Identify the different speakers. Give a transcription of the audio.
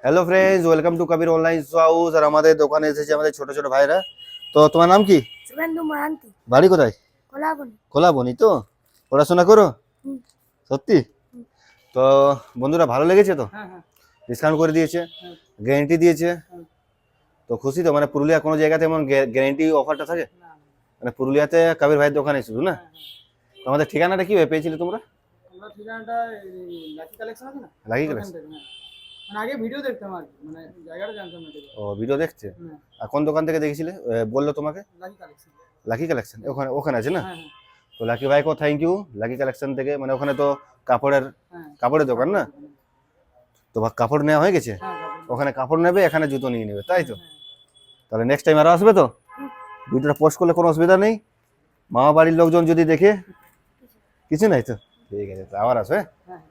Speaker 1: Hello friends, welcome to Kabir online house. আর আমাদের দোকানে এসেছে আমাদের ছোট ছোট ভাইরা। তো তোমার নাম কি?
Speaker 2: শুভেন্দু মহান্তি।
Speaker 1: বাড়ি কোথায়?
Speaker 2: কোলাবনি।
Speaker 1: কোলাবনি। তো পড়াশোনা করো?
Speaker 2: হুম।
Speaker 1: সত্যি?
Speaker 2: হুম।
Speaker 1: তো বন্ধুরা ভালো লেগেছে তো?
Speaker 2: হ্যাঁ হ্যাঁ
Speaker 1: ডিসকাউন্ট করে দিয়েছে,
Speaker 2: হ্যাঁ
Speaker 1: গ্যারেন্টি দিয়েছে।
Speaker 2: হ্যাঁ।
Speaker 1: তো খুশি তো? মানে পুরুলিয়া কোনো জায়গাতে এমন গ্যারেন্টি অফারটা থাকে?
Speaker 2: না,
Speaker 1: মানে পুরুলিয়াতে কবির ভাইয়ের দোকানে শুধু না?
Speaker 2: হ্যাঁ হ্যাঁ।
Speaker 1: তোমাদের ঠিকানাটা কিভাবে পেয়েছিলে তোমরা?
Speaker 2: আমরা ঠিকানাটা লাকি কালেকশন আছে না,
Speaker 1: লাগি
Speaker 2: ওখান
Speaker 1: গেছে?
Speaker 2: থেকে, হ্যাঁ। মানে আগে ভিডিও দেখতাম আর কি, মানে জায়গাটা জানতাম না ঠিক।
Speaker 1: ও, ভিডিও দেখছে।
Speaker 2: হ্যাঁ,
Speaker 1: আর কোন দোকান থেকে দেখেছিলে বললো তোমাকে?
Speaker 2: Lucky collection.
Speaker 1: লাকি কালেকশন ওখানে ওখানে আছে না?
Speaker 2: হ্যাঁ হ্যাঁ
Speaker 1: তো লাকি ভাইকেও থ্যাংক ইউ, লাকি কালেকশন থেকে। মানে ওখানে তো কাপড়ের
Speaker 2: হ্যাঁ।
Speaker 1: কাপড়ের দোকান না? তো কাপড় নেওয়া হয়ে গেছে?
Speaker 2: হ্যাঁ, কাপড়।
Speaker 1: ওখানে কাপড় নেবে, এখানে জুতো নিয়ে নেবে, তাই তো?
Speaker 2: হ্যাঁ,
Speaker 1: তাহলে নেক্সট টাইম আরো আসবে তো? ভিডিওটা পোস্ট করলে কোনো অসুবিধা নেই? মামা বাড়ির লোকজন যদি দেখে? কিছু নাই তো? ঠিক আছে, তো আবার আসবে।
Speaker 2: হ্যাঁ।